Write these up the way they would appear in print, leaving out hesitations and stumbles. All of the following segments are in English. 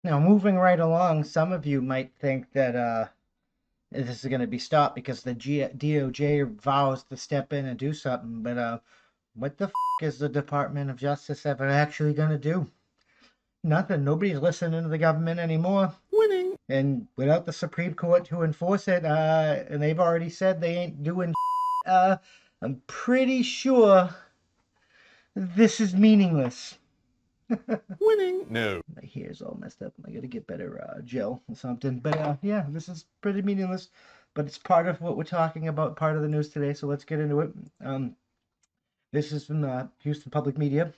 Now, moving right along, some of you might think that this is going to be stopped because the DOJ vows to step in and do something. But what the is the Department of Justice ever actually going to do? Nothing. Nobody's listening to the government anymore. Winning. And without the Supreme Court to enforce it, and they've already said they ain't doing, I'm pretty sure this is meaningless. Winning. No. My hair's all messed up. I gotta get better gel or something. But yeah, this is pretty meaningless. But it's part of what we're talking about, part of the news today. So let's get into it. This is from Houston Public Media.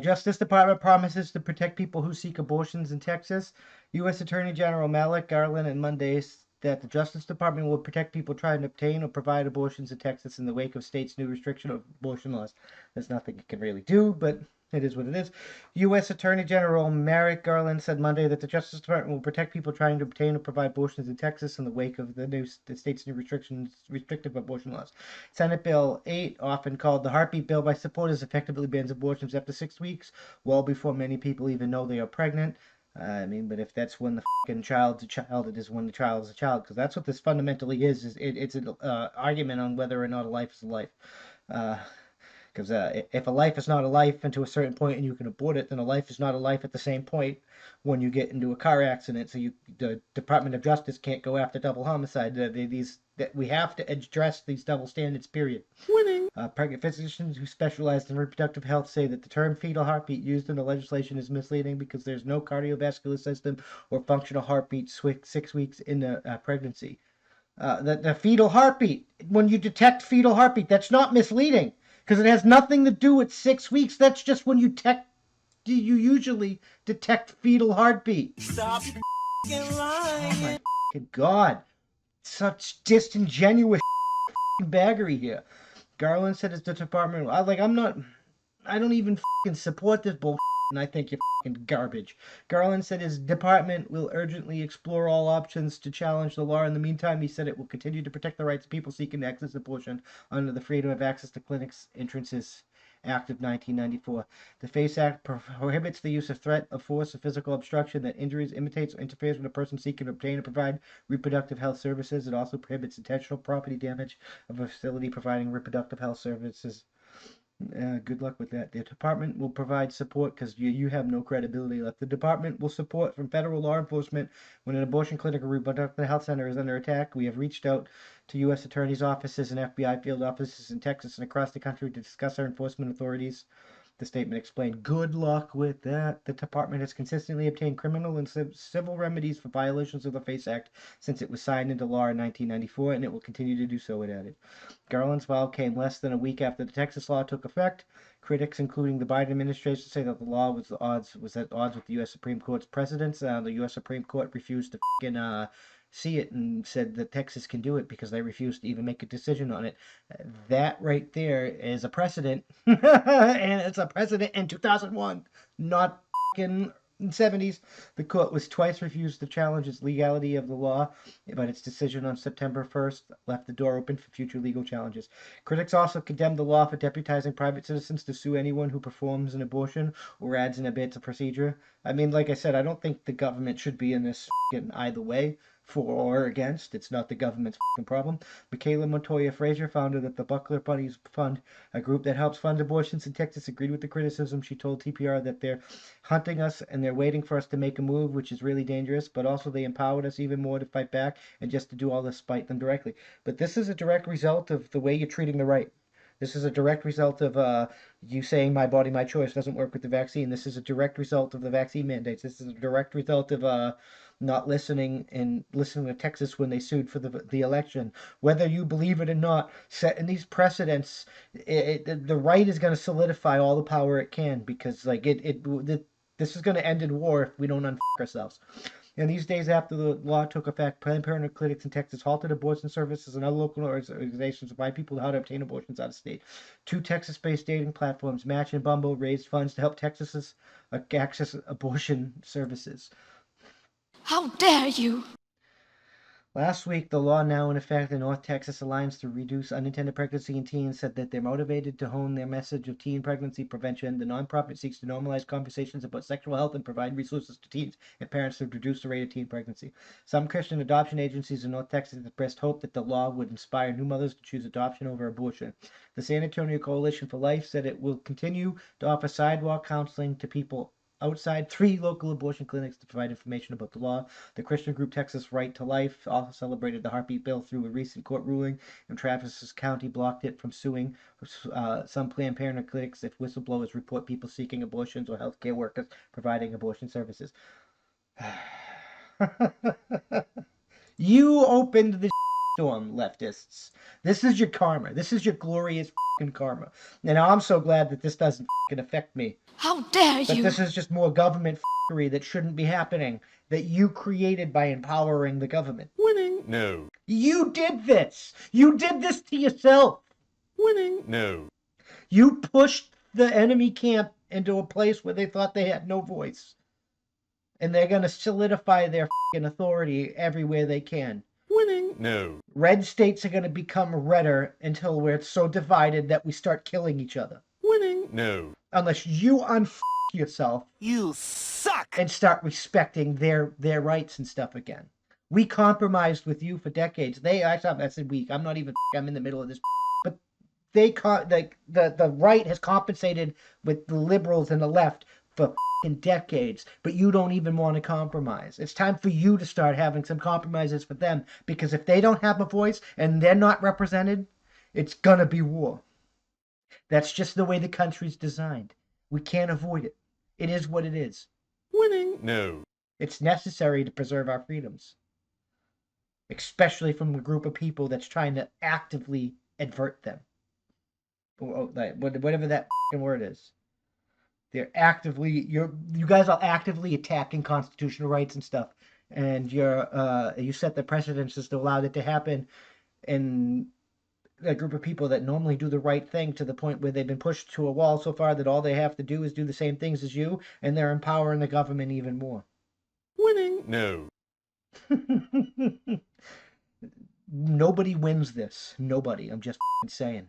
Justice Department promises to protect people who seek abortions in Texas. U.S. Attorney General Merrick Garland and Monday that the Justice Department will protect people trying to obtain or provide abortions in Texas in the wake of state's new restriction of abortion laws. There's nothing it can really do, but it is what it is. U.S. Attorney General Merrick Garland said Monday that the Justice Department will protect people trying to obtain or provide abortions in Texas in the wake of the state's new restrictive abortion laws. Senate Bill 8, often called the heartbeat bill by supporters, effectively bans abortions after 6 weeks, well before many people even know they are pregnant. But if that's when the fucking child's a child, it is when the child is a child, because that's what this fundamentally is it's an argument on whether or not a life is a life. Because if a life is not a life and to a certain point and you can abort it, then a life is not a life at the same point when you get into a car accident. So the Department of Justice can't go after double homicide. We have to address these double standards, period. Winning. Pregnant physicians who specialize in reproductive health say that the term fetal heartbeat used in the legislation is misleading because there's no cardiovascular system or functional heartbeat 6 weeks into pregnancy. The fetal heartbeat, when you detect fetal heartbeat, that's not misleading because it has nothing to do with 6 weeks. That's just when you usually detect fetal heartbeat. Stop lying. Oh my God. Such disingenuous baggery here. Garland said it's the department. I don't even support this bullshit, and I think you're garbage. Garland said his department will urgently explore all options to challenge the law. In the meantime, he said it will continue to protect the rights of people seeking to access abortion under the Freedom of Access to Clinics Entrances Act of 1994. The FACE Act prohibits the use of threat, of force, or physical obstruction that injures, imitates, or interferes with a person seeking to obtain or provide reproductive health services. It also prohibits intentional property damage of a facility providing reproductive health services. Good luck with that. The department will provide support because you have no credibility left. The department will support from federal law enforcement when an abortion clinic or reproductive health center is under attack. We have reached out to U.S. attorneys' offices and FBI field offices in Texas and across the country to discuss our enforcement authorities. The statement explained, good luck with that. The department has consistently obtained criminal and civil remedies for violations of the FACE Act since it was signed into law in 1994, and it will continue to do so, it added. Garland's vow came less than a week after the Texas law took effect. Critics, including the Biden administration, say that the law was at odds with the U.S. Supreme Court's precedents. The U.S. Supreme Court refused to see it and said that Texas can do it because they refused to even make a decision on it. That right there is a precedent, and it's a precedent in 2001, not in the 70s. The court was twice refused to challenge its legality of the law, but its decision on September 1st left the door open for future legal challenges. Critics also condemned the law for deputizing private citizens to sue anyone who performs an abortion or adds in a bit to procedure. Like I said, I don't think the government should be in this either way, for or against. It's not the government's problem. Michaela Montoya Frazier, founder of the Buckler Bunnies Fund, a group that helps fund abortions in Texas, agreed with the criticism. She told TPR that they're hunting us and they're waiting for us to make a move, which is really dangerous, but also they empowered us even more to fight back and just to do all this spite them directly. But this is a direct result of the way you're treating the right. This is a direct result of you saying my body, my choice doesn't work with the vaccine. This is a direct result of the vaccine mandates. This is a direct result of not listening to Texas when they sued for the election. Whether you believe it or not, setting these precedents, the right is going to solidify all the power it can because this is going to end in war if we don't unfuck ourselves. And these days after the law took effect, Planned Parenthood clinics in Texas halted abortion services and other local organizations to provide people how to obtain abortions out of state. 2 Texas-based dating platforms, Match and Bumble, raised funds to help Texas access abortion services. How dare you! Last week, the law now in effect, the North Texas Alliance to Reduce Unintended Pregnancy in Teens said that they're motivated to hone their message of teen pregnancy prevention. The nonprofit seeks to normalize conversations about sexual health and provide resources to teens and parents to reduce the rate of teen pregnancy. Some Christian adoption agencies in North Texas expressed hope that the law would inspire new mothers to choose adoption over abortion. The San Antonio Coalition for Life said it will continue to offer sidewalk counseling to people outside 3 local abortion clinics to provide information about the law. The Christian group Texas Right to Life also celebrated the heartbeat bill through a recent court ruling, and Travis County blocked it from suing some Planned Parenthood clinics if whistleblowers report people seeking abortions or healthcare workers providing abortion services. You opened the storm, leftists. This is your karma. This is your glorious karma. And I'm so glad that this doesn't affect me. How dare But you! this is just more government that shouldn't be happening, that you created by empowering the government. Winning. No. You did this. You did this to yourself. Winning. No. You pushed the enemy camp into a place where they thought they had no voice. And they're going to solidify their authority everywhere they can. Winning. No. Red states are going to become redder until we're so divided that we start killing each other. Winning. No. Unless you yourself. You suck. And start respecting their rights and stuff again. We compromised with you for decades. I said weak. I'm not even. I'm in the middle of this. But the right has compensated with the liberals and the left for decades. But you don't even want to compromise. It's time for you to start having some compromises for them. Because if they don't have a voice and they're not represented, it's gonna be war. That's just the way the country's designed. We can't avoid it. It is what it is. Winning. No. It's necessary to preserve our freedoms. Especially from a group of people that's trying to actively advert them. Whatever that word is. They're actively, you guys are actively attacking constitutional rights and stuff. And you set the precedents just to allow it to happen. And a group of people that normally do the right thing to the point where they've been pushed to a wall so far that all they have to do is do the same things as you, and they're empowering the government even more. Winning. No. Nobody wins this. Nobody. I'm just saying.